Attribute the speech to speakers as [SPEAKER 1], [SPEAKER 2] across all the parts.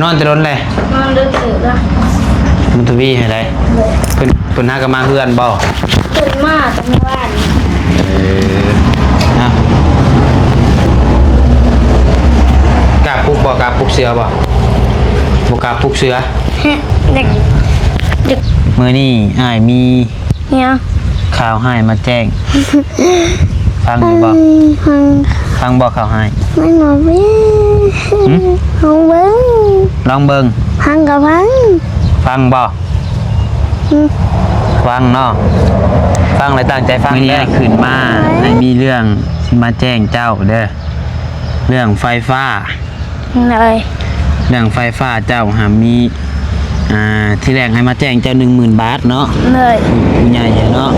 [SPEAKER 1] นอนแต่รถเลย
[SPEAKER 2] นอนดึกตื่นละ
[SPEAKER 1] มันทวีให้ได้เพิ่นหากมาเพื่อนบ่
[SPEAKER 2] ตื่นมาตอนวัน
[SPEAKER 1] นะกาปุกบ่กาปุกเสือบ่กาปุกเสือ
[SPEAKER 2] เด็ก
[SPEAKER 1] มื้อนี้อ้ายมี
[SPEAKER 2] เนี่ย
[SPEAKER 1] ข่าวให้มาแจ้งฟังอยู่บ่ฟังบ่ข่าวให้
[SPEAKER 2] ไม่หนอเว้ลองเบิ้ง
[SPEAKER 1] ลองเบิ่ง
[SPEAKER 2] ฟังกับ
[SPEAKER 1] ฟังบ่ฟังเนาะฟังเลยตั้งใจฟังนี่ขึ้นมาให้มีเรื่องที่มาแจ้งเจ้าเด้อเรื่องไฟฟ้า
[SPEAKER 2] เลย
[SPEAKER 1] เรื่องไฟฟ้าเจ้าหามีที่แรกให้มาแจ้งเจ้า 10,000 บาทเนาะ
[SPEAKER 2] เลย
[SPEAKER 1] ผู้ใหญ่เนาะ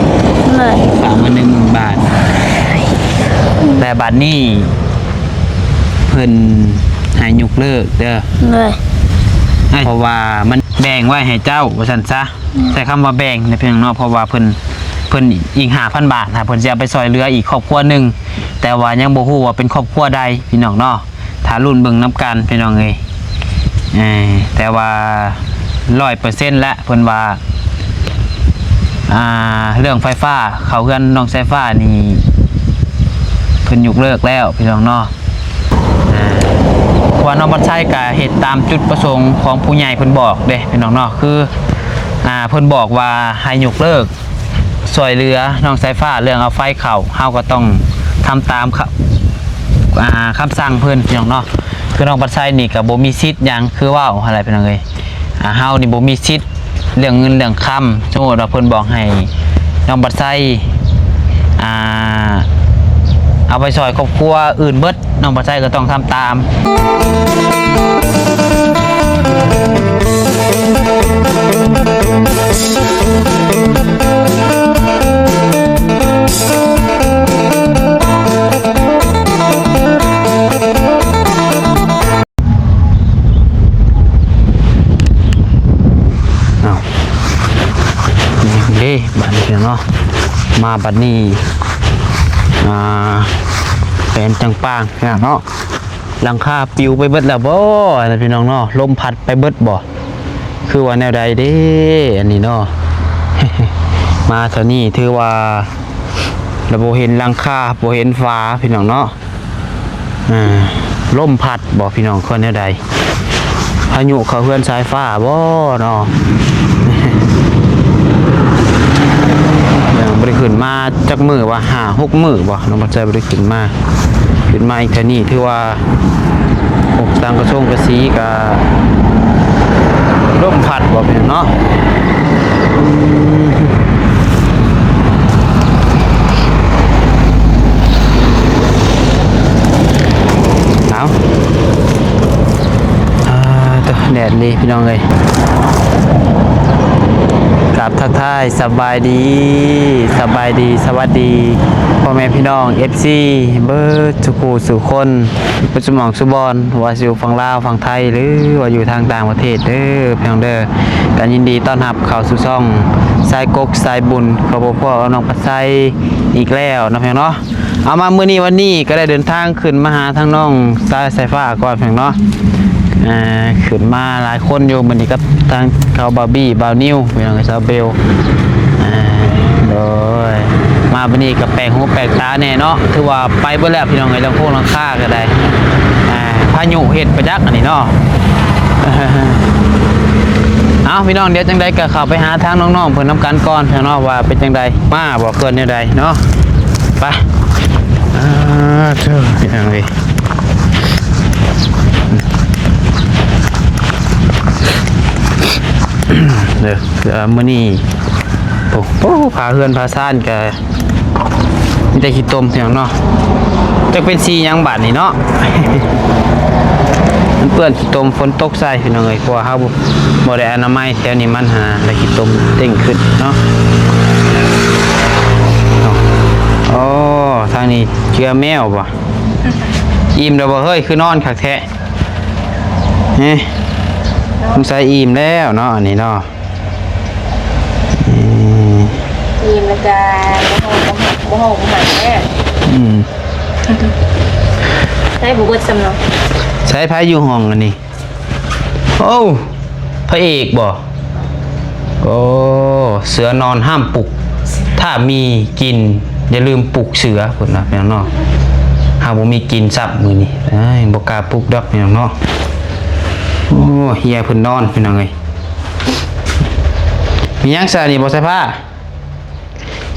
[SPEAKER 2] เลย
[SPEAKER 1] ฝากมา 10,000 บาทแต่บัดนี้เพิ่นให้ยกเลิกเด้อ
[SPEAKER 2] เลย
[SPEAKER 1] เพราะว่ามันแบ่งไว้ให้เจ้าว่าซั่นซะใช้คำว่าแบ่งในเพียงเนาะเพราะว่าเพิ่นอีก 5,000 บาทเพิ่นสิเอาไปซอยเหลืออีกครอบครัวนึงแต่ว่ายังบ่ฮู้ว่าเป็นครอบครัวใดพี่น้องเนาะถ้ารุ่นเบิ่งนำกันพี่น้องเอ้ยแต่ว่า 100% แล้วเพิ่นว่าเรื่องไฟฟ้าเขาเฮือนน้องไฟฟ้านี่เพิ่นยกเลิกแล้วพี่น้องเนาะว่าน้องบัดชัยก็เฮ็ดตามจุดประสงค์ของผู้ใหญ่เพิ่นบอกเด้พี่น้องเนาะคือเพิ่นบอกว่าให้ยกเลิกช่วยเหลือน้องสายฟ้าเรื่องเอาไฟเข้าเฮาก็ต้องทำตามคำสั่งเพิ่นพี่น้องเนาะคือน้องบัดชัยนี่ก็บ่มีสิทธิ์หยังคือว่าอะไรพี่น้องเอ้ยเฮานี่บ่มีสิทธิ์เรื่องเงินเรื่องคำสมมุติว่าเพิ่นบอกให้น้องบัดชัยเอาไปซอยครอบครัวอื่นเบิดน้องบัดชัยก็ต้องทำตามนี่บัดนี้เนาะมาบัดนี้เป็นจังปางเนาะหลังคาปิวไปเบิดแล้วบ่พี่น้องเนาะลมพัดไปเบิดบ่คือว่าแนวใดเด้อันนี้เนาะ มาเท่านี้ถือว่าเราบ่เห็นหลังคาบ่เห็นฟ้าพี่น้องเนาะลมพัดบ่พี่น้องคนแนวใดพายุเข้าเฮือนสายฟ้าบ่เนาะ บริขึ้นมาจากมือว่า5-6 มื้อบ่น้องบัดใจบริขึ้นมาอีกเท่านี้ถือว่าทางกระทรวงกสีกับร่มพัดบ่เป็นเนาะเอาแดดดีพี่น้องเลยกับทักทายสบายดีสวัสดีพ่อแม่พี่น้อง FC เบิร์ดสุคนปัจจุบันสุบอนว่าอยู่ฝั่งลาวฝั่งไทยหรือว่าอยู่ทางต่างประเทศเด้อพี่น้องเด้อการยินดีต้อนรับเข้าสู่ช่องสายกกสายบุญขอบพ่อน้องปัดไซอีกแล้วนะพี่น้องเนาะเอามามื้อนี้วันนี้ก็ได้เดินทางขึ้นมาหาทางน้องสายฟ้าก่อนพี่น้องเนาะขึ้นมาหลายคนอยู่มันนี่กับทางเขาบาร์บี้บาวนิวพี่น้องกับซาเบลโดยมาวันนี้กับแปลกหูแปลกตาแน่เนาะถือว่าไปเบิ่แล้วพี่น้องไอ้ลำโพงลำค่าก็ได้พายุเห็ดประยักอันนี้เนาะเอาพี่น้องเดี๋ยวจังใดก็เข้าไปหาทางน้องๆเพิ่นน้ำกันก่อนพี่น้องว่าเป็นจังใดมาบอกเกินเนี่ยใดเนาะไปเจ้าพี่น้องเลยเดี๋ยวมื้อนี้โอ้พาเพื่อนพาซ่านแกมีแต่ขี้ต้มอย่างเนาะจะเป็นสียังบาดนี่เนาะ มันเปื้อนขี้ต้มฝนตกใส่พี่น้องเอ้ยเพราะว่าเฮาบ่ได้อนามัยแถวนี้มันหาได้ขี้ต้มเด้งขึ้นเนาะโอ้ทางนี้เชื้อแมวบ่อิ่มแล้วบ่เฮ้ยคือนอนคักแท้สงสัยอิ่มแล้วเนาะอันนี้เนาะ
[SPEAKER 2] อิ่มแล้วก็บ่ห้องบ่หมันแน่ใช้บุกสำเนา
[SPEAKER 1] ใช้พายุห้องอันนี้โอ้ โอ้พระเอกบ่โอ้เสือนอนห้ามปลุกถ้ามีกินอย่าลืมปลุกเสือพุ่นน่ะพี่น้องเนาะหากบ่มีกินซับมื้อนี้บ่กล้าปลุกดอกพี่น้องเนาะโอ้เฮียเพิ่นนอนพี่น้องเอ้ยมีหยังซะนี่บ่ใส่ผ้า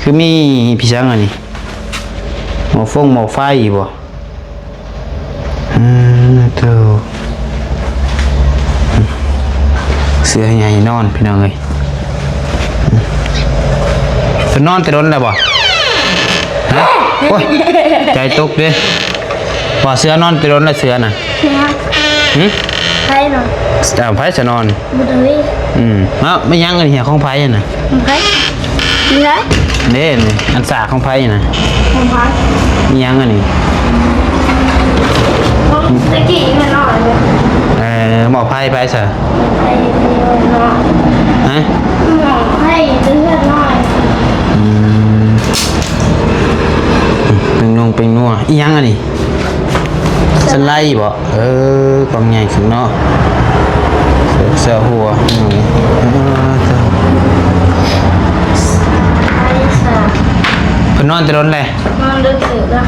[SPEAKER 1] คือมีพี่ช้างอันนี้หมอไฟบ่เจ้าเสือใหญ่นอนพี่น้องเอ้ยเพิ่นนอนแต่ร้นแล้วบ่ฮะโอ้ยใจตกเด้ว่าเสือนอนแต่ร้นแล้วเสือน่ะหึ
[SPEAKER 2] ใครหน่อย
[SPEAKER 1] ไผจะนอน
[SPEAKER 2] บุตรี
[SPEAKER 1] ไม่ยังอันเหี้ยของไผน่ะ
[SPEAKER 2] ใครมีไร
[SPEAKER 1] เด้นี่อันสาของไผน่ะ
[SPEAKER 2] ของพัก
[SPEAKER 1] มียังอันนี้
[SPEAKER 2] ตะกี้มันนอนเลย
[SPEAKER 1] หมอไผไปซะ
[SPEAKER 2] ไอ้นอน
[SPEAKER 1] ฮะ
[SPEAKER 2] หมอให้เลือดน้อย
[SPEAKER 1] เป็นนัวอีหยังอันนี้สไลด์บ่กองใหญ่ขึ้นเนาะเสือหัวเจ้า
[SPEAKER 2] ไอ้สา
[SPEAKER 1] เพิ่นนอนแต่ร้นเลย
[SPEAKER 2] นอนดึกดึกละ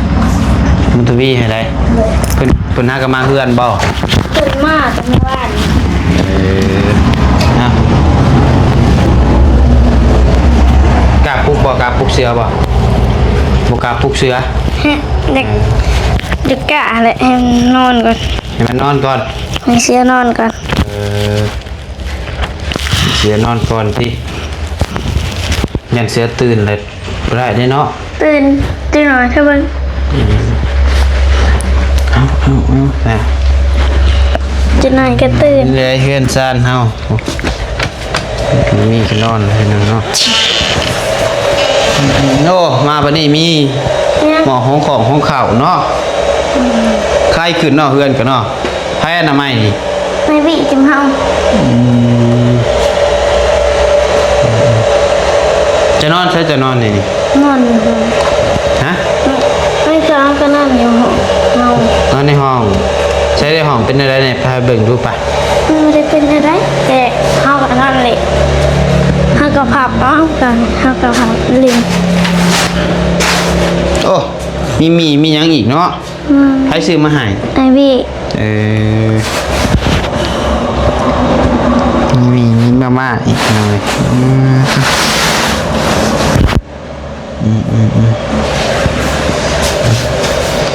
[SPEAKER 1] มุทวีให้ได้เพิ่นหากันมาเฮือนบ่
[SPEAKER 2] ตื่นมากเมื่อวาน
[SPEAKER 1] นะกล้าปลุกบ่กล้าปลุกเสือบ่กล้าปลุกเสือ
[SPEAKER 2] เด็กเด็กกะเลยให้นอนก่อน
[SPEAKER 1] ให้มันนอนก่อน
[SPEAKER 2] ให้เสียนอนก่อน
[SPEAKER 1] เสือนอนก่อนที่ยันเสือตื่นเลยบ่ได้เด้เนาะ
[SPEAKER 2] ตื่นหน่อยเถอะเบิ้ง
[SPEAKER 1] เอานะ
[SPEAKER 2] จะนอนก็ตื่น
[SPEAKER 1] เลยเฮือนซ่านเฮามีก็นอนเลยนั่นเนาะโอ้มาบัดนี้มี
[SPEAKER 2] เนี่ย
[SPEAKER 1] หมอของข้าวเนาะใครขึ้นเนาะเฮือนกันเนาะไผอนามัยนี่
[SPEAKER 2] ไม่บีจิมเฮา
[SPEAKER 1] จะนอนใช่จะนอนนี่
[SPEAKER 2] นอนอยู่ห้อง
[SPEAKER 1] ฮะ
[SPEAKER 2] ไม่เช้าก็นั่งอยู่ห้องเฮาน
[SPEAKER 1] อนในห้องใช้ในห้องเป็นอะไรเนี่ยพาเบิ่งดูปะ
[SPEAKER 2] ไม่ได้เป็นอะไรแต่เฮาก็นั่นเลยเฮาก็พับเอากันเฮาก็พับลิง
[SPEAKER 1] โอ้มีหยังอีกเนาะใครซื้อมาให้
[SPEAKER 2] ไอบี้
[SPEAKER 1] เออมีมาม่าอีกหน่อย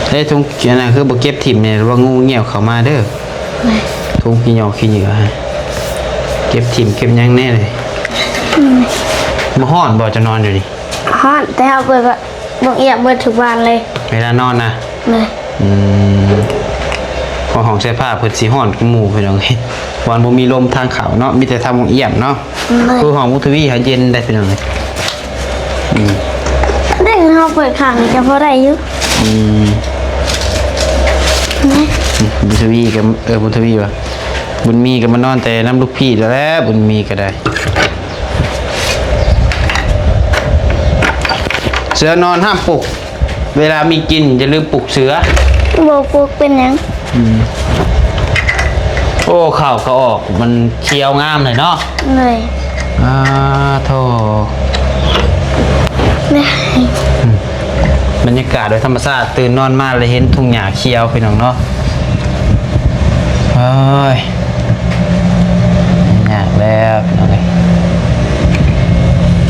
[SPEAKER 1] เฮ้ยทุงเขียนนะคือบ่เก็บถิ่มเนี่ยว่างูเงี่ยวเข้ามาเด้อทุงขี้หยอกขี้เหยื่อฮะเก็บถิ่มเก็บหยังแน่เลยบ่ฮ้อนบ่จะนอนอยู่ดิ
[SPEAKER 2] ฮอนแต่เฮาเปิดว่าบ่เอียบเบิดทุกวันเลย
[SPEAKER 1] เวลานอนนะ
[SPEAKER 2] เลย
[SPEAKER 1] พอห้องเสื้อผ้าเพิ่นสิฮ้อนกูหมู่พี่น้องเอ้ยวันบ่มีลมทางเขาเนาะมีแต่ทางวงเอี่ยมเนาะ
[SPEAKER 2] เลย
[SPEAKER 1] คือห้องมุทวีหาเย็นได้พี่น้องเอ้ย
[SPEAKER 2] เด็กเฮาเปิดขังจะพอได้อยู่
[SPEAKER 1] บุญทวีกับบุญทวีวะบุญมีก็มานอนแต่น้ำลูกพี่แล้วแหละบุญมีก็ได้เสือนอนห้ามปลุกเวลามีกินอย่าลืมปลุกเสือ
[SPEAKER 2] บ่ปลูกเป็นหยัง
[SPEAKER 1] โอ้ข่าวเขาออกมันเคี้ยวงามเลยเนาะ
[SPEAKER 2] เลย
[SPEAKER 1] โธ่
[SPEAKER 2] เนี่ย
[SPEAKER 1] บรรยากาศโดยธรรมชาติตื่นนอนมาเลยเห็นทุ่งหญ้าเขียวพี่น้องเนาะเฮ้ยยากแล้วพี่น้องเอ้ย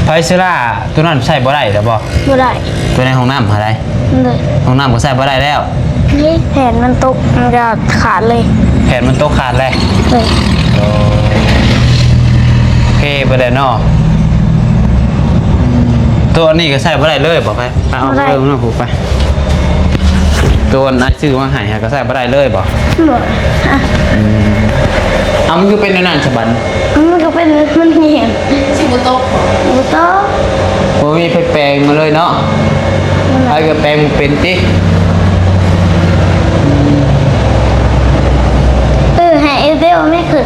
[SPEAKER 1] ไฟเซล่าตัวนั้นใส่บ่ได้แล้วบ่
[SPEAKER 2] บ่ได้
[SPEAKER 1] ตัวในห้องน้ำอะไร
[SPEAKER 2] เลย
[SPEAKER 1] ห้องน้ำก็ใส่บ่ได้แล้ว
[SPEAKER 2] นี่แผ่นมันตกมันจะขาดเลย
[SPEAKER 1] แผ่นมันโตขาดเลย
[SPEAKER 2] เลย
[SPEAKER 1] โอเคบ่ได้เนาะตัวนี้ก็ใส่บ่ได้เลยบอกไปเอาเรื่องน้องผูกไปตัวนั้นชื่อว่าหายก็ใส่บ่ได้เลยบอก
[SPEAKER 2] บ่อ่ะ
[SPEAKER 1] เอามันคือเป็นนั่นฉบัน
[SPEAKER 2] มันก็เป็นมันเหี่ยง
[SPEAKER 3] สิบุโตะ
[SPEAKER 2] บ่ตก
[SPEAKER 1] บ่มีไฟแปลงมาเลยเนาะไอ้ก็แปลงเป็นติ
[SPEAKER 2] ให้เอเดลไม่ขึ้น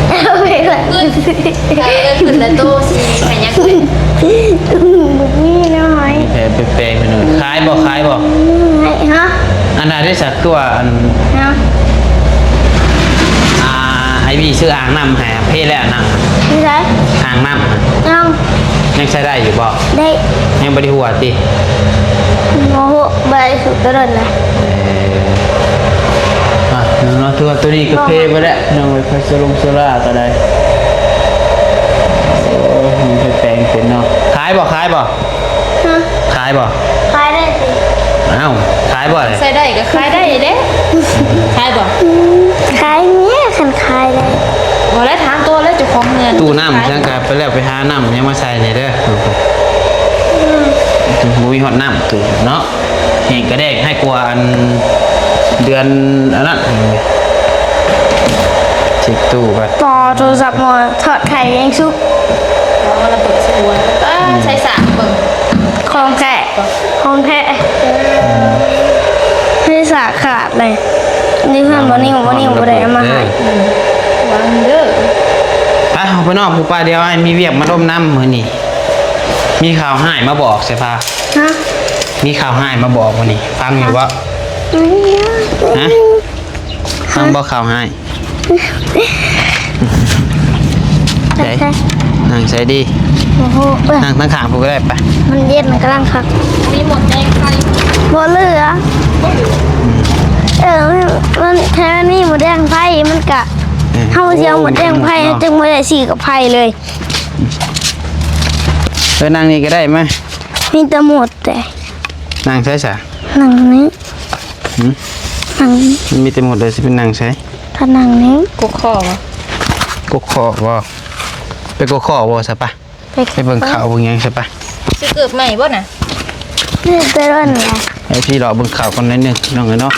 [SPEAKER 2] เอาไปเลย
[SPEAKER 3] ขึ้นแล้วโตสิไปยังขึ้น
[SPEAKER 2] บุกนี่น้อย
[SPEAKER 1] แปลงไปแปลงไปหน่อยคล้ายบ่
[SPEAKER 2] ให้ฮะ
[SPEAKER 1] อันนั้นได้สักคือว่าอัน
[SPEAKER 2] ฮะ
[SPEAKER 1] ไอวี ดีซื้ออ่างน้ำให้เพ่แล้วนั่ง
[SPEAKER 2] นี่ไร
[SPEAKER 1] อ่างน้ำ
[SPEAKER 2] ยัง
[SPEAKER 1] ใช้ได้อยู่บ่
[SPEAKER 2] ได้
[SPEAKER 1] ยังบ่ได้หัวติ
[SPEAKER 2] โมโหใบสุดกระโดดเลย
[SPEAKER 1] เนาะตัวนี้ก็เพ่ไปแล้วน้องไปพัสลุงโซล่าก็ได้โอ้มันแปลงเป็นเนาะขายบ่
[SPEAKER 2] ฮะ
[SPEAKER 1] ขายบ่
[SPEAKER 2] ขายได้สิ
[SPEAKER 1] อ้าวขายบ่เลย
[SPEAKER 3] ใส่ได้ก็ขายได้เด้ขายบ่
[SPEAKER 2] ขายเนี้ยคันขายได้
[SPEAKER 3] บ่แล้วถามตัวแล้วเจ้าของเงิน
[SPEAKER 1] ตู้น้ำจังกะไปแล้วไปหาน้ำยังมาใส่นี่เด้อบ่มีฮอดน้ำตู้เนาะเห็นกระแดกให้กลัวอันเดือนอันนั้นเช็คตู้ก่อน
[SPEAKER 2] ต่อโทรศัพท์มาถอดไข่เองซุก
[SPEAKER 3] อ๋อระเบิดสวนก็ใส่สากเบิ่ง
[SPEAKER 2] ของแท้ไม่สาขาดเลยนี่เพื่อนวันนี้บ่ได้เอามาให้
[SPEAKER 3] วางเด้อ
[SPEAKER 1] ไปเอาไปนอกหมู่ป่าเดียวไอ้มีเวียกมาร่มน้ำมื้อนี้มีข่าวหายมาบอกใช่ปะ
[SPEAKER 2] ฮะ
[SPEAKER 1] มีข่าวหายมาบอกวันนี้ฟังอยู่ว่า ฮะฟังบอกข่าวหายใช่นั่งใส่ดี
[SPEAKER 2] โอ้โห
[SPEAKER 1] นั่งตั้งขางผมก็ได้ไป
[SPEAKER 2] มันเย็นมันกำลังคัก
[SPEAKER 3] มีหมดแดงไข่
[SPEAKER 2] บ่เหลือมันแค่นี้หมดแดงไผ่มันกะเฮาสิเอาหมดแดงไผ่จึงบ่ได้สีกับไผ่เลย
[SPEAKER 1] นั่งนี่ก็ได้ไหม
[SPEAKER 2] มีแต่หมดแต่
[SPEAKER 1] นั่งใช่สะ
[SPEAKER 2] นั่งนี้
[SPEAKER 1] หืม
[SPEAKER 2] นั่งนี้
[SPEAKER 1] มันมีแต่หมดเลยสิเป็นนั่งใช่
[SPEAKER 2] ถ้านั่งนี้
[SPEAKER 3] กกคอบ่
[SPEAKER 1] กกขอบ่ไปกกขอบ่ซะปะไปเบิ่งข่าวเบิ่งหยังซะปะ
[SPEAKER 3] สิเกิดใหม่บ่น่ะ
[SPEAKER 2] นี่แต่ร้อนไง
[SPEAKER 1] ให้พี่รอเบิ่งข่าวก่อนนิดนึงน้องเอ้ยเนาะ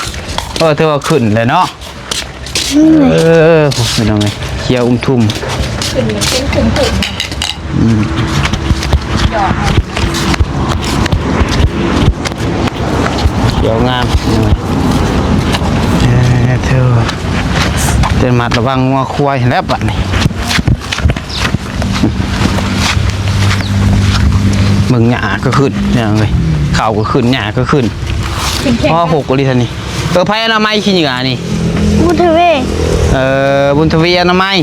[SPEAKER 1] เธอว่าขึ้นเลยเนาะพี่น้องเอ้ยเขียวทุ่ม
[SPEAKER 3] ขึ้นเป็นถึงหยอด
[SPEAKER 1] เขียวงามพี่น้องเอ้ยเธอเดินมาระวังงัวควายแล้วบัดนี้มึงหญ้าก็ขึ้นเนี่ยเลยข่าวก็ขึ้นหญ้าก็ขึ้น
[SPEAKER 3] ขึ้นแข็ง
[SPEAKER 1] พ่อหกกลิทันนี่ไพ่อนามัยขี้เหงื่อนี่
[SPEAKER 2] บุทเว
[SPEAKER 1] บุญทวีอนามัย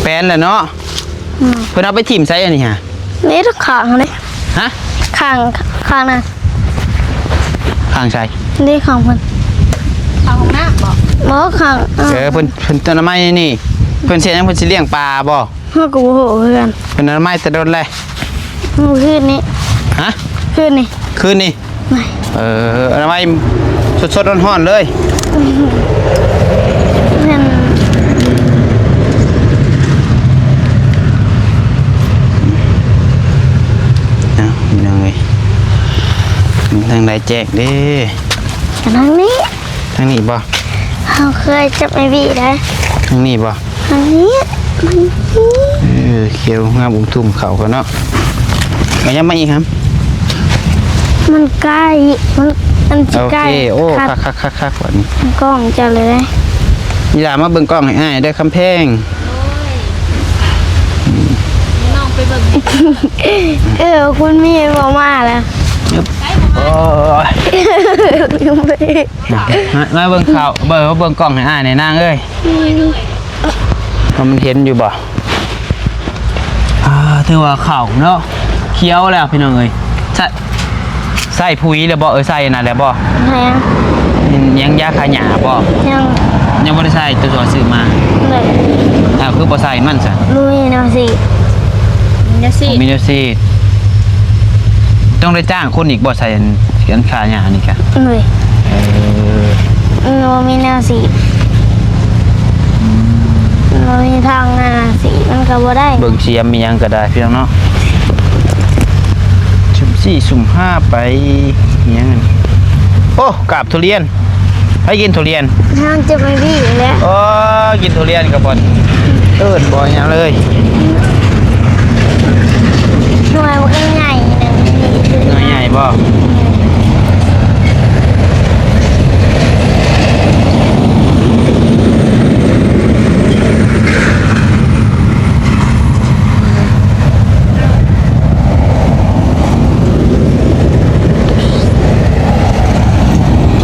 [SPEAKER 1] แปลนแหละเนาะเพิ่นเอาไปถิ่มใส่อันนี้ฮะ
[SPEAKER 2] นี่ทุกข้างเลย
[SPEAKER 1] ฮะ
[SPEAKER 2] ข้างน่ะ
[SPEAKER 1] ข้างใส่
[SPEAKER 2] นี่ข้างเพิ่น
[SPEAKER 3] ทางของหน้าบ่
[SPEAKER 2] บ่ข้าง
[SPEAKER 1] เพิ่นอนามัยนี่เพิ่นเสียยังเพิ่นสิเลี้ยงปลาบ่
[SPEAKER 2] เฮาก็บ่ฮู้คือกัน
[SPEAKER 1] เพิ่นอนามัยแต่โดนเลย
[SPEAKER 2] คืนนี้
[SPEAKER 1] ฮะ
[SPEAKER 2] คืนนี้
[SPEAKER 1] คืนนี้
[SPEAKER 2] ไม่
[SPEAKER 1] อนามัยสดๆร้อนๆเลย
[SPEAKER 2] เพิ่น
[SPEAKER 1] เอายังไงทางใดแจกเด้
[SPEAKER 2] กันทางนี้
[SPEAKER 1] ทางนี้บ่
[SPEAKER 2] เฮาเคยจับไอ้บี้ได้
[SPEAKER 1] ทางนี้บ่
[SPEAKER 2] ทางนี้มันนี่
[SPEAKER 1] เขียวงามทุ่มเขากันเนาะมายังมาอีกครับ
[SPEAKER 2] มันใกล้มันสิ
[SPEAKER 1] โอ
[SPEAKER 2] ใกล้
[SPEAKER 1] เคโอ้
[SPEAKER 2] คัด
[SPEAKER 1] คักๆๆๆวันนี้
[SPEAKER 2] กล้องจะเลย
[SPEAKER 1] ยีหลามาเบิ่งกล้องให้อ้ายได้คำแพง
[SPEAKER 3] น้องไปเบิ่ง
[SPEAKER 2] คุณมีบอกมาแล้ว
[SPEAKER 1] โอ้ย
[SPEAKER 2] ยังไม่
[SPEAKER 1] มาเบิ่งข่าวเบิ่งกล้องให้อ้ายในนางเอ้ยว่ามันเห็นอยู่บ่ถือว่าข่าวเนาะเคี้ยวแล้วพี่น้องเอ้ยใส่ปุ๋ยแล้วบ่ใส่น่ะแล้วบ่ ยังยาขายาบ่ ยังบ่ได้ใส่ตัวซื้อมา
[SPEAKER 2] เลย
[SPEAKER 1] คือบ่ใส่มันซะ
[SPEAKER 2] ลุยแนวสิ
[SPEAKER 3] เนี่ยสิ
[SPEAKER 1] มีเนซีต้องได้จ้างคนอีกบ่ใส่อันขายานี่กะ
[SPEAKER 2] เลย โนมีแนวสีโนมีทางหน้าสีมันก็บ่ได้
[SPEAKER 1] เบิ่งเสียมมีหยังก็ได้พี่น้องเนาะสุ่ม4สุ่ม5ไปอิหยังอันโอ้กาบทุเรียนให้กินทุเรียน
[SPEAKER 2] ทางจะไปพี่แล้ว
[SPEAKER 1] โอ้กินทุเรียนกับบ่บ่หยังเลย
[SPEAKER 2] หน่วยมันก็ใหญ่นะ
[SPEAKER 1] น้อยใหญ่บ่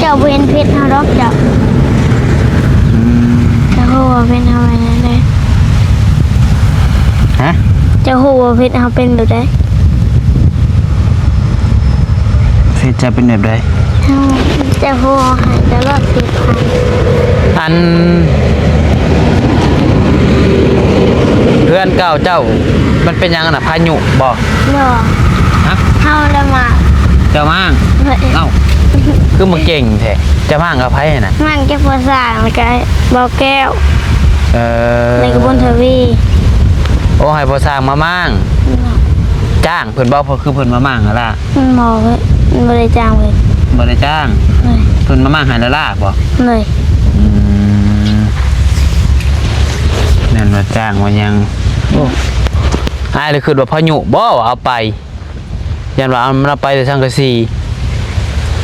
[SPEAKER 2] เจ้าเวนเพชรเฮาดอกเจ้าเจ้าหัวเป็นเฮาไว้นะ จะฮู้ว่าเพชรเฮาเป็นแบบใด
[SPEAKER 1] เฟซจะเป็นแบบใด
[SPEAKER 2] เฮาจะฮู้ให้ตลอด10,000
[SPEAKER 1] อันเพื่อนเก่าเจ้ามันเป็นยังน่ะพายุบ่
[SPEAKER 2] เนาะ
[SPEAKER 1] ฮะ
[SPEAKER 2] เฮาละมา
[SPEAKER 1] เจ้ามั่งเอ้าคือมาเก่งแท้เจ้ามั่งกับไผน่ะ
[SPEAKER 2] มันแก้ภาษามันก็บ่แก้ว
[SPEAKER 1] เออ
[SPEAKER 2] ในกระบวนทวี
[SPEAKER 1] โอ้ให้พอสร้างมามั่งจ้างเพิ่นบ่เพราะคือเพิ่นมามั่งอะล่ะ
[SPEAKER 2] มันหมอเลยมันบ่ได้จ้างเลย
[SPEAKER 1] บ่ได้จ้าง
[SPEAKER 2] เลย
[SPEAKER 1] เพิ่นมามั่งให้ละลาบ่
[SPEAKER 2] เลย
[SPEAKER 1] อืมนั่นว่าจ้างว่ายังโอ้อ้ายเลยคือว่าพายุบ่ว่าเอาไปยันว่าเอามันเอาไปแต่สังกะสี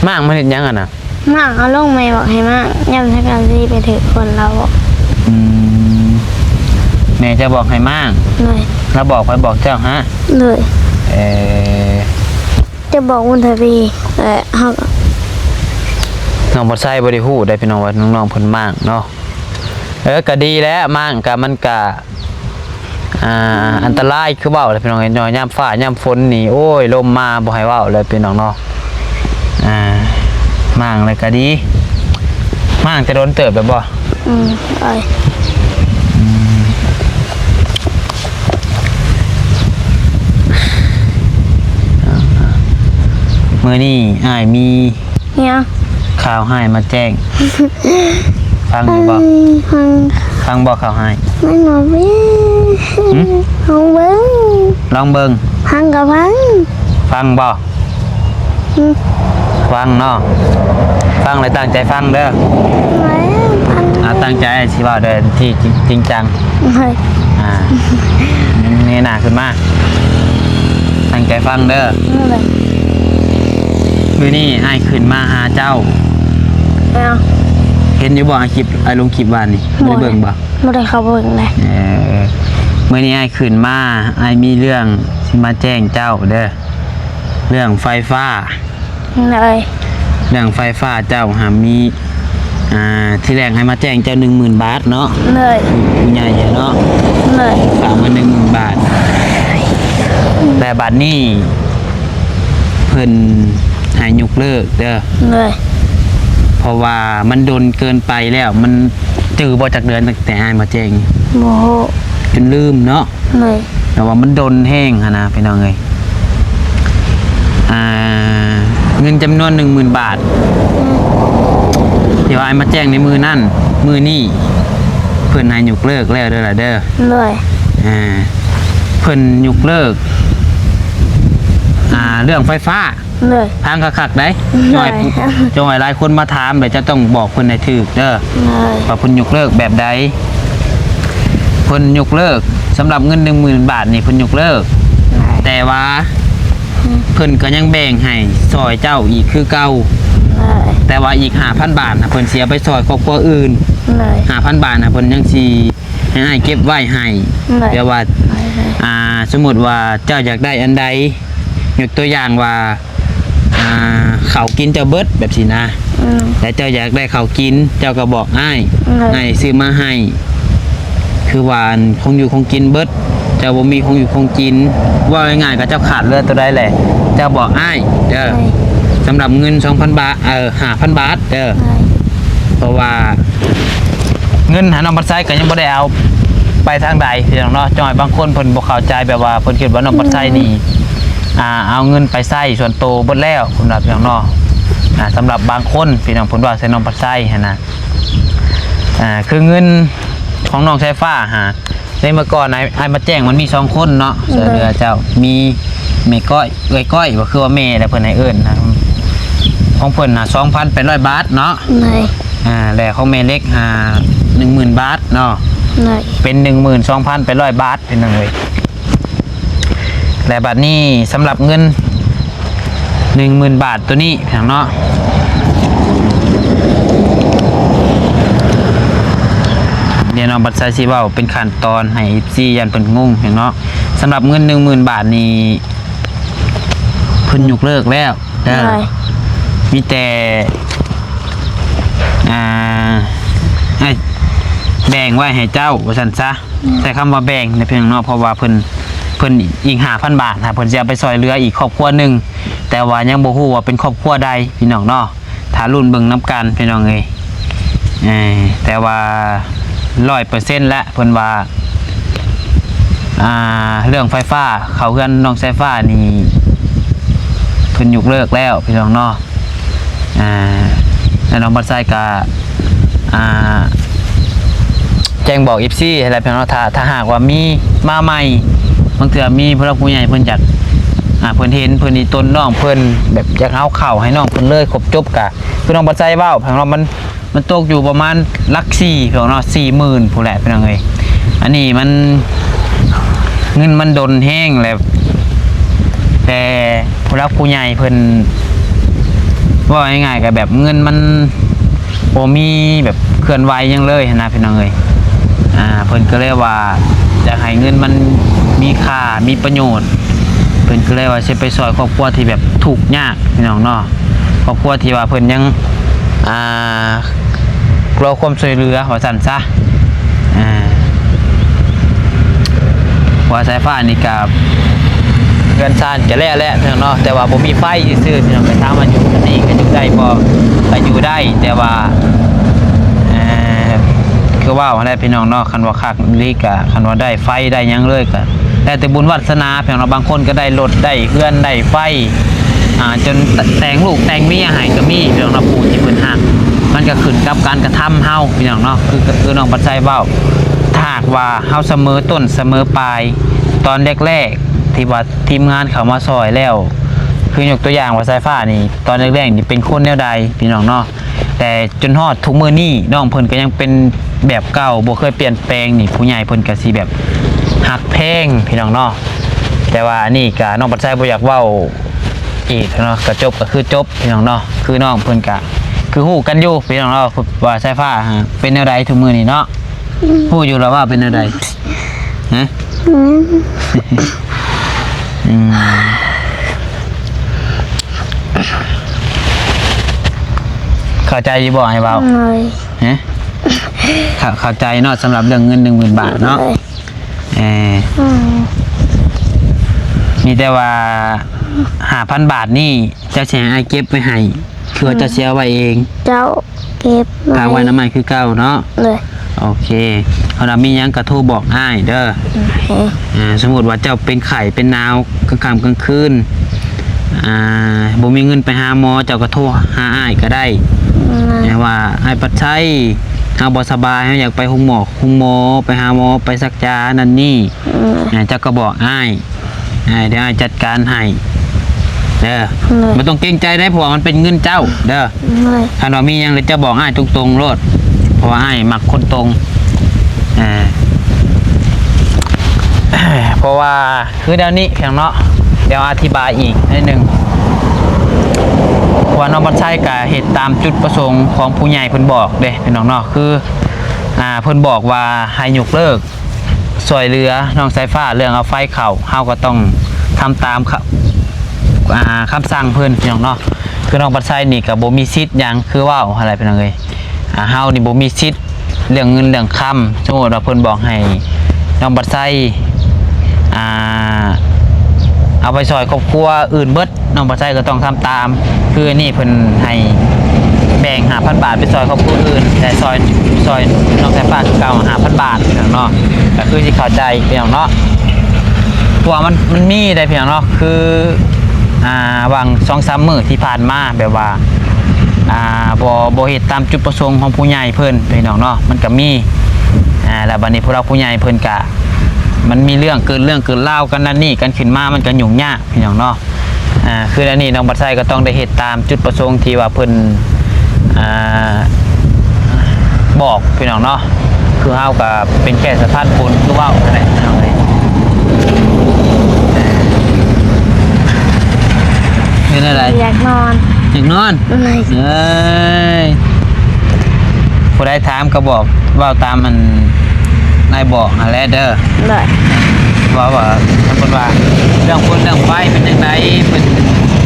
[SPEAKER 1] มั่งมันเฮ็ดหยังอ่ะน่ะ
[SPEAKER 2] มากเอาลงไม่บอกให้มากย่ำทักกันซีไปถึงคนเราบอก
[SPEAKER 1] อืมแม่จะบอกให้มั่ง
[SPEAKER 2] เลย
[SPEAKER 1] แล้วบอกไปบอกเจ้าฮะ
[SPEAKER 2] เลย
[SPEAKER 1] เออ
[SPEAKER 2] จะบอกวุ้นทวีเฮาก็
[SPEAKER 1] น้องบ่ใส่บ่ได้ฮู้ได้พี่น้องว่าน้องๆเพิ่นมั่งเนาะก็ดีแล้วมั่งก็มันก็อันตรายคือเว้าเลยพี่น้องเอ้ยยามฟ้ายามฝนนี่โอ้ยลมมาบ่ให้เว้าเลยพี่น้องเนาะมั่งเลยก็ดีมั่งจะโดนเติบแบบบ่
[SPEAKER 2] ไป
[SPEAKER 1] มื้อนี้อ้ายมี
[SPEAKER 2] เนี่ย
[SPEAKER 1] ข่าวให้มาแจ้ง ฟังอยู่บ่
[SPEAKER 2] ฟัง
[SPEAKER 1] ฟังบ่ข่าวให้
[SPEAKER 2] มันหมอเว้ฟังเบิ้ง
[SPEAKER 1] ลองเบิ่ง
[SPEAKER 2] ฟังกับฟัง
[SPEAKER 1] ฟังบ่ฟังเนาะฟังเลยตั้งใจฟังเด้อ
[SPEAKER 2] ฟัง
[SPEAKER 1] ตั้งใจสิเว้าเด้อที่จริงจัง
[SPEAKER 2] เลย
[SPEAKER 1] เงยหน้าขึ้นมาตั้งใจฟังเด้อ
[SPEAKER 2] เลย
[SPEAKER 1] มื้อนี้อ้ายขึ้นมาหาเจ้า
[SPEAKER 2] เอา
[SPEAKER 1] เห็นอยู่บ่คลิปลงคลิปวานนี่บ่ได้เบิ่งบ่
[SPEAKER 2] ไม่ได้เข้าเบิ้งเลย
[SPEAKER 1] มื้อนี้อ้ายขึ้นมาอ้ายมีเรื่องสิมาแจ้งเจ้าเด้อเรื่องไฟฟ้า
[SPEAKER 2] เลย
[SPEAKER 1] เรื่องไฟฟ้าเจ้าหามีที่แรกให้มาแจ้งเจ้า 10,000 บาทเนาะ
[SPEAKER 2] เลย
[SPEAKER 1] ผู้ใหญ่เนาะ
[SPEAKER 2] เลย
[SPEAKER 1] ฝากมา 10,000 บาทแต่บัดนี้เพิ่นให้ยกเลิกเด้อ
[SPEAKER 2] เลย
[SPEAKER 1] เพราะว่ามันโดนเกินไปแล้วมันจื้อบ่จากเดือนตั้งแต่อ้ายมาแจ้ง
[SPEAKER 2] โมโห
[SPEAKER 1] จนลืมเนาะ
[SPEAKER 2] เลย
[SPEAKER 1] แต่ว่ามันโดนแห้งหั่นนะพี่น้องเอ้ยเงินจำนวน 10,000 บาทเดี๋ยวอ้ายมาแจ้งในมือนั่นมือนี่เพิ่นให้ยกเลิกแล้วเด้อล่ะเด้อ
[SPEAKER 2] เลย
[SPEAKER 1] เพิ่นยกเลิกเรื่องไฟฟ้า
[SPEAKER 2] เลย
[SPEAKER 1] ทางคักๆได้จอยจอยหลายคนมาถามเดี๋ยวจะต้องบอกเพิ่นให้ถูกเด้อ
[SPEAKER 2] เลย
[SPEAKER 1] ว่าเพิ่นยกเลิกแบบใดเพิ่นยกเลิกสำหรับเงิน 10,000 บาทนี่เพิ่นยกเลิกแต่ว่าเพิ่นก็ยังแบ่งให้ซอยเจ้าอีกคือเก่า
[SPEAKER 2] เลย
[SPEAKER 1] แต่ว่าอีก 5,000 บาทนะเพิ่นเสียไปซอยครอบครัวอื่น
[SPEAKER 2] เลย
[SPEAKER 1] 5,000 บาทนะเพิ่นยังสิให้อ้ายเก็บไว้ให้
[SPEAKER 2] เลย
[SPEAKER 1] เดี๋ยวว่าสมมุติว่าเจ้าอยากได้อันใดยกตัวอย่างว่าเขาวกินเจ้าเบิดแบบสินะแต่เจ้าอยากได้เขาวกินเจ้าก็บอกอ้ายอ้ายซื้อมาให้ คือว่าคงอยู่คงกินเบิดเจ้าบ่มีคงอยู่คงกินว่าง่ายๆก็เจ้าขาดเลือดตัวใดแหละเจ้าบอกอ้ายเด้อสำหรับเงิน 2,000 บาท5,000 บาทเด้อเพราะว่าเงินหาน้องบัดไซก็ยังบ่ได้เอาไปทางใดพี่น้องเนาะจอยบางคนเพิ่นบ่เข้าใจแบบว่าเพิ่นคิดว่าน้องบัดไซนี่เอาเงินไปใช้ส่วนโตวเบิดแล้วสำหรับพี่น้องเนาะสำหรับบางคนพี่น้องเพิ่นว่าใช้น้องบัดไซหั่นน่ะคือเงินของน้องสายฟ้าในเมื่อก่อนไอ้มาแจ้งมันมี2คนเนาะเสือเรือเจ้ามีแม่ก้อยก้อยก็คือว่าแม่แล้วเพิ่นให้เอิ้นนะของเพิ่นน่ะ 2,800 บาทเนาะ
[SPEAKER 2] เลย
[SPEAKER 1] แล้วของแม่เล็ก10,000 บาทเนาะ
[SPEAKER 2] เลย
[SPEAKER 1] เป็น 12,800 บาทเป็นจังได๋และบัดนี้สำหรับเงิน 10,000 บาทตัวนี้พี่น้องเนาะเดี๋ยวน้องบัดไซสิเว้าเป็นขั้นตอนให้ FC ยันเพิ่นงงเนาะสำหรับเงิน 10,000 บาทนี้เพิ่นยกเลิกแล้วเด้อ
[SPEAKER 2] เลย
[SPEAKER 1] มีแต่แบ่งไว้ให้เจ้าว่าซั่นซะใช้คำว่าแบ่งในเพียงเนาะเพราะว่าเพิ่น เพิ่นอีก5,000 บาทเพิ่นจะเอาไปซอยเรืออีกครอบครัวหนึงแต่ว่ายังบ่ฮู้ว่าเป็นครอบครัวใดพี่น้องเนาะถ้ารุ่นเบิ่งนํกันพี่น้องเอ้ยแต่ว่า 100% แล้วเพิ่นว่าเรื่องไฟฟ้าเขาเฮือนน้องสายฟ้านี่เพิ่นยกเลิกแล้วพี่น้องเนาะแล้วน้องบัดไซก็แจ้งบอก FC อะไรพี่น้องถ้าหากว่ามีมาใหม่บางเทื่อมีผู้หลักผู้ใหญ่เพิ่นจักเพิ่นเห็นเพิ่นนี่ต้นน้องเพิ่นแบบอยากเอาเข้าให้น้องเพิ่นเลยครบจบกะคือน้องบัดไซเว้าพี่น้องมันตกอยู่ประมาณหลัก4พี่น้องเนาะ 40,000 ผู้แหละพี่น้องเอ้ยอันนี้มันเงินมันดนแห้งแล้วแต่ผู้หลักผู้ใหญ่เพิ่นว่าง่ายๆก็แบบเงินมันบ่มีแบบเคลื่อนไหวยังเลยนะพี่น้องเอ้ยเพิ่นก็เลยว่าอยากให้เงินมันมีค่ามีประโยชน์เพิ่นก็เลยว่าสิไปช่วยครอบครัวที่แบบทุกข์ยากพี่น้องเนาะครอบครัวที่ว่าเพิ่นยังรอความช่วยเหลือว่าซั่นซะว่าสายฟ้านี่ก็เงินซ่านจะแล้วพี่น้องเนาะแต่ว่าบ่มีไฟซื่อๆพี่น้องไปถามว่าอยู่นี่ก็อยู่ได้บ่ก็อยู่ได้แต่ว่าคือว่าอะไรพี่น้องเนาะคันว่าคักลีกะคันว่าได้ไฟได้หยังเลยก็แต่บุญวาสนาพี่น้องบางคนก็ได้รถได้เฮือนได้ไฟจนแต่งลูกแต่งเมียให้ก็มีพี่น้องเนาะผู้ที่เพิ่นฮักมันก็ขึ้นกับการกระทำเฮาพี่น้องเนาะคือน้องปัจจัยเว้าถ้าหากว่าเฮาเสมอต้นเสมอปลายตอนแรกๆที่ว่าทีมงานเข้ามาซอยแล้วคือยกตัวอย่างว่าสายฟ้านี่ตอนแรกๆนี่เป็นคนแนวใดพี่น้องเนาะแต่จนฮอดทุกมื้อนี้น้องเพิ่นก็ยังเป็นแบบเก่าบ่เคยเปลี่ยนแปลงนี่ผู้ใหญ่เพิ่นก็สิแบบฮักแพงพี่น้องเนาะแต่ว่านี่ก็น้องปัจจัยบ่อยากเว้าอีกเนาะก็จบก็คือจบพี่น้องเนาะคือน้องเพิ่นก็คือฮู้กันอยู่พี่น้องเนาะว่าสายฟ้าเป็นแนวใดทุกมื้อนี้เนาะฮู้อยู่แล้วว่าเป็นแนวใดฮะเข้าใจอยู่บ่ให้เบาฮะเข้าใจเนาะสำหรับเรื่องเงิน 10,000 บาทเนาะมีแต่ว่า 5,000 บาทนี่เจ้าสิให้เก็บไว้ให้คือว่าจะเสียไว้เอง
[SPEAKER 2] เจ้าเก็บ
[SPEAKER 1] ฝากไว้นำใหม่คือเก่าเนาะ
[SPEAKER 2] เลย
[SPEAKER 1] โอเคเฮามีหยังก็โทรบอกอ้ายเด้อสมมุติว่าเจ้าเป็นไข้เป็นหนาวกลางค่ำกลางคืนบ่มีเงินไปหาหมอเจ้าก็โทรหาอ้ายก็ได้แต่ว่าอ้ายปัดใช้เฮาบ่สบายเฮาอยากไปห้องหมอไปหาหมอไปซักยานั่นนี่เจ้าก็บอกอ้ายเดี๋ยวอ้ายจัดการให้เด้อบ่ต้องเกรงใจได้เพราะว่ามันเป็นเงินเจ้าเด้อถ้าว่ามีหยังเลยจะบอกอ้ายตรงๆโลดเพราะว่าอ้ายมักคนตรงเพราะว่าคือเดี๋ยวนี้เพียงเนาะเดี๋ยวอธิบายอีกนิดนึงว่าน้องบัญชัยกับเหตุตามจุดประสงค์ของผู้ใหญ่เพิ่นบอกเด้พี่น้องเนาะคือเพิ่นบอกว่าให้ยกเลิกซอยเรือน้องสายฟ้าเรื่องเอาไฟเข่าเฮาก็ต้องทำตามคำสั่งเพิ่นพี่น้องเนาะคือน้องบัญชัยนี่ก็บ่มีสิทธิ์หยังคือว่าอะไรพี่น้องเอ้ยเฮานี่บ่มีสิทธิ์เรื่องเงินเรื่องคำสมมุติว่าเพิ่นบอกให้น้องบัญชัยเอาไปซอยครอบครัวอื่นเบิดน้องปัจจัยก็ต้องทำตามคือนี่เพิ่นให้แบ่ง5,000 บาทไปซอยครอบครัวอื่นแต่ซอยน้องสายฟ้าคือเก่า5,000 บาทพี่น้องเนาะก็คือที่เข้าใจพี่น้องเนาะตัวมันมีได้พี่น้องเนาะคือวาง 2-3 มื้อที่ผ่านมาแบบว่าบ่เฮ็ดตามจุดประสงค์ของผู้ใหญ่เพิ่นพี่น้องเนาะมันก็มีแล้วบัดนี้พวกเราผู้ใหญ่เพิ่นก็มันมีเรื่องเกินเล่ากันนั่นนี่กันขึ้นมามันก็ยุ่งยากพี่น้องเนาะคืออันนี้น้องบัดไซก็ต้องได้เฮ็ดตามจุดประสงค์ที่ว่าเพิ่นบอกพี่น้องเนาะคือเฮาก็เป็นแค่สะพานบุญคือว่าอะไรพี่น้องเลยเป็นอะไร
[SPEAKER 2] อยากนอน
[SPEAKER 1] เอ้ยผู้ใดถามก็บอกเว้าตามมันนายบอกอะไรเด้อ
[SPEAKER 2] เลย
[SPEAKER 1] ว่าสมมติว่าเรื่องคนเรื่องไฟเป็นยังไงเป็น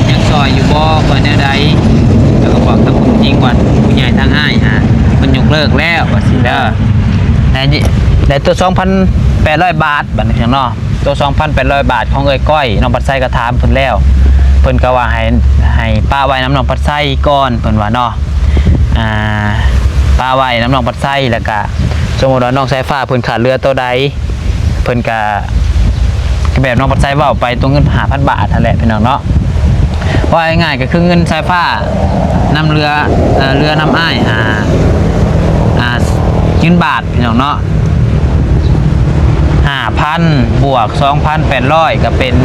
[SPEAKER 1] ยังซอยอยู่บ่เป็นยังไงแล้วก็บอกถ้าคุณจริงกว่าผู้ใหญ่ทางอ้ายมันยกเลิกแล้วว่าสิเด้อแต่ตัว 2,800 บาทบัดนี้เนาะ ตัว 2,800 บาทของเอ้ยก้อยน้องปัดไส้ก็ถามเพิ่นแล้วเพิ่นก็ว่าให้ป้าไว้น้ำน้องปัดไส้ก่อนเพิ่นว่าเนาะป้าไว้น้ำน้องปัดไส้แล้วก็สมมุติว่าน้องสายฟ้าเพิ่นขาดเรือตัวใดเพิ่นก็แบบน้องปัดไส้เว้าไปตัวเงิน 5,000 บาทนั่นแหละพี่น้องเนาะว่าง่ายๆก็คือเงินสายฟ้านำเรือน้ำอ้ายยืนบาทพี่น้องเนาะ5,000 บวก 2,800 ก็เป็น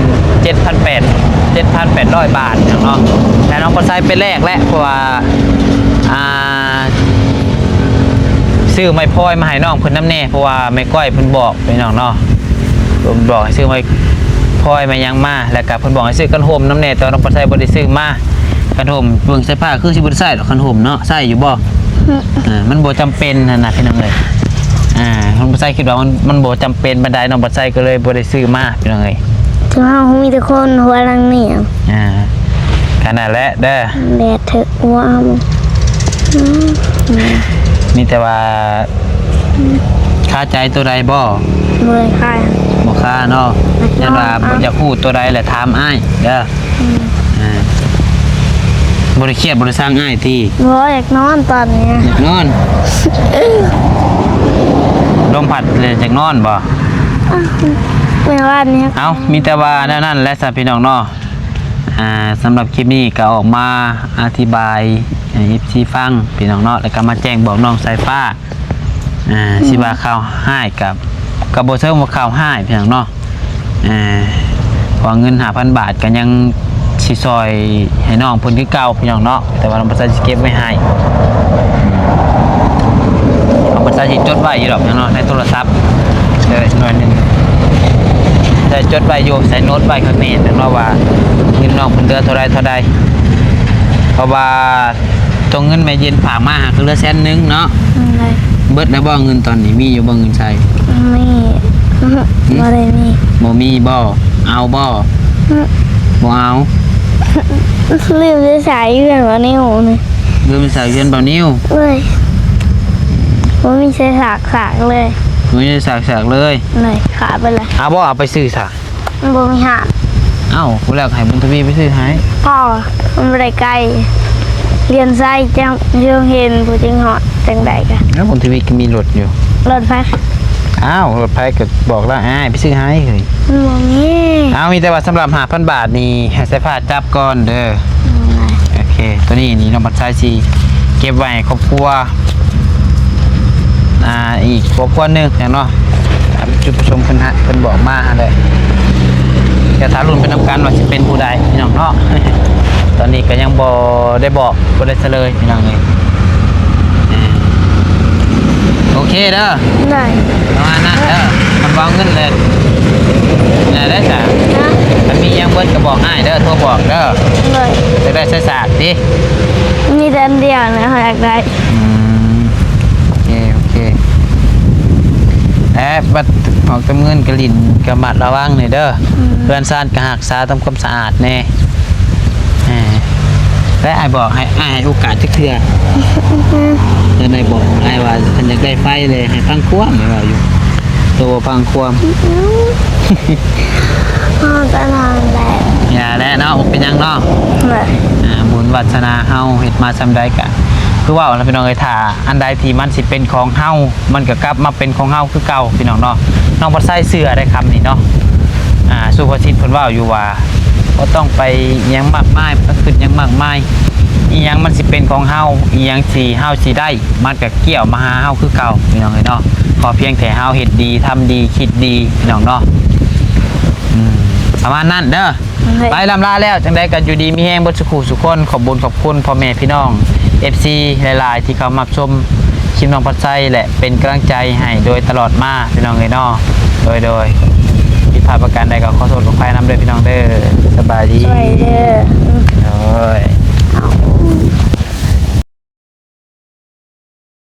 [SPEAKER 1] 7,800 บาทพี่น้องเนาะแต่น้องปัดไส้เป็นแรกและเพราะว่าซื้อไม้พลอยมาให้น้องเพิ่นน้ำแน่เพราะว่าแม่ก้อยเพิ่นบอกพี่น้องเนาะเพิ่นบอกให้ซื้อไม้พลอยมายังมาแล้วก็เพิ่นบอกให้ซื้อกันห่มน้ำแน่แต่น้องปัดไส้บ่ได้ซื้อมากันห่มเบิ่งใส่ผ้าคือสิบ่ได้ใส่ดอกกันห่มเนาะใส่อยู่บ่มันบ่จำเป็นนั่นน่ะพี่น้องเอ้ยน้องปัดไส้คิดว่ามันบ่จำเป็นบันไดน้องปัดไส้ก็เลยบ่ได้ซื้อมาพี่น้องเอ้ย
[SPEAKER 2] ถึงเฮามีแต่คนหัวรังเหนียว
[SPEAKER 1] ขนาดและเด้อ
[SPEAKER 2] แดดเถอะว้าว
[SPEAKER 1] มีแต่ว่าค่าใจตัวใดบ่
[SPEAKER 2] เมื่อยค่ะ
[SPEAKER 1] บ่ค่าเนาะยันว่าอยากพูดตัวใดแหละถามอ้ายเด้อบ่ได้เครียดบ่ได้สร้างอ้ายที่
[SPEAKER 2] บ่อยากนอนตอนนี้
[SPEAKER 1] อยากนอนลมพัดเลยจากนอนบ่
[SPEAKER 2] ไม่ว่านี้
[SPEAKER 1] เอามีแต่ว่าแนวนั้นและสัพี่น้องเนาะสำหรับคลิปนี้ก็ออกมาอธิบายให้ FC ฟังพี่น้องเนาะแล้วก็มาแจ้งบอกน้องสายฟ้าสิว่าข่าวให้กับบ่เชิงว่าข่าวให้พี่น้องเนาะพอเงิน 5,000 บาทก็ยังสิซอยให้น้องเพิ่นคือเก่าพี่น้องเนาะแต่ว่าน้องประสาสิเก็บไว้ให้น้องประสาสิจดไว้อยู่ดอกพี่น้องเนาะในโทรศัพท์หน่อยนึงแต่จดไว้อยู่ใส่โน้ตไว้ข้างในเนาะว่าเงินน้องเพิ่นเดือนเท่าใดเพราะว่าตรงเงินแม่เย็นฝากมาคือเหลือ100,000เนาะเบิดแล้วบ่เงินตอนนี้มีอยู่บ่เงินใช้
[SPEAKER 2] ไม่บ่ได้มี
[SPEAKER 1] บ่มีบ่เอาบ่บ่เอา
[SPEAKER 2] ลืมจะใส่เรื่องว่านิ้วนี่
[SPEAKER 1] เริ่มใส่เงินบ่นิ้ว
[SPEAKER 2] เลยบ่มีใส่สากเลย
[SPEAKER 1] บ่ได้สากๆเลย
[SPEAKER 2] เลยขาไปเลย
[SPEAKER 1] เอาบ่เอาไปซื้อซะ
[SPEAKER 2] บ่มีหา
[SPEAKER 1] เอ้าผู้แรกให้บุญทวีไปซื้อให้
[SPEAKER 2] พ่อมันบ่ได้ไกลเรียนไส้จังเรื่องเห็นผู้จึงเหาะจังใดกัน
[SPEAKER 1] แล้วบุญทวีก็มีรถอยู่
[SPEAKER 2] รถไฟ
[SPEAKER 1] อ้าวรถไผก็บอกแล้วไปซื้อให้เฮ้ย
[SPEAKER 2] มันบ่มี
[SPEAKER 1] เอามีแต่ว่าสำหรับ 5,000 บาทนี่ให้ใส่ผ้าจับก่อนเด้อโอเคตัวนี้นี่น้องบัดไซสิเก็บไว้ให้ครอบครัวอีกครอบครัวหนึงอย่างเนาะจุดประสงค์เพิ่นบอกมาเลยจะท้ารุ่นเป็นนำกันว่าสิเป็นผู้ใดพี่น้องเนาะ ตอนนี้ก็ยังบ่ได้บอกบ่ได้เฉลยพี่น้องเลยโอเคเด้อ
[SPEAKER 2] ได้
[SPEAKER 1] ประมาณนั้นเด้อมันวางเงินเลยได้จ้ะ
[SPEAKER 2] นะ
[SPEAKER 1] ถ้ามียังเบิดก็บอกให้เด้อโทรบอกเด้อ
[SPEAKER 2] เลย
[SPEAKER 1] จะได้ใช้ศาสตร์ดิ
[SPEAKER 2] มีแต่อันเดียวนะอยากได้
[SPEAKER 1] โอเคบัดออกจำเงินกระลิ่นกระมัดระวังหน่อยเด้อเพื่อนซ่านกระหักษาทำความสะอาดแน่และไอ้บอกให้โอกาสจักเทื่อแล้วนายบอกไอ้ว่าฉันอยากได้ไฟเลยให้ฟังความไม่ว่าอยู่ตัวฟังความ
[SPEAKER 2] พ่อจะนอนแล้ว
[SPEAKER 1] อย่าแล้วเนาะเป็นยังเนาะ
[SPEAKER 2] เลย
[SPEAKER 1] บุญวัฒนาเฮาเฮ็ดมาซำใดกะคือว่าเราพี่น้องเอ้ยถ้าอันใดที่มันสิเป็นของเฮามันก็กลับมาเป็นของเฮาคือเก่าพี่น้องเนาะน้องบ่ใส่เสื้อได้คำนี้เนาะสุภาษิตเพิ่นว่าอยู่ว่าบ่ต้องไปอิหยังมากมายบ่ขึ้นหยังมากมายอีหยังมันสิเป็นของเฮาอีหยังสิเฮาสิได้มันก็เกี่ยวมาหาเฮาคือเก่าพี่น้องเอ้ยเนาะขอเพียงแต่เฮาเฮ็ดดีทำดีคิดดีพี่น้องเนาะประมาณนั้นเด้อไปลำลาแล้วจังใดก็อยู่ดีมีแฮงเบิดสุขสุขคนขอบบุญขอบคุณพ่อแม่พี่น้อง FC หลายๆที่เขามาชมคลิปน้องพัดไส้และเป็นกำลังใจให้โดยตลอดมาพี่น้องเอ้ยเนาะโดยผิดพลาดประการใดก็ขอโทษขออภัยนำด้วยพี่น้องเด้อสบายดี
[SPEAKER 2] ช่วยเด้อ
[SPEAKER 1] โอ้ย
[SPEAKER 2] เอา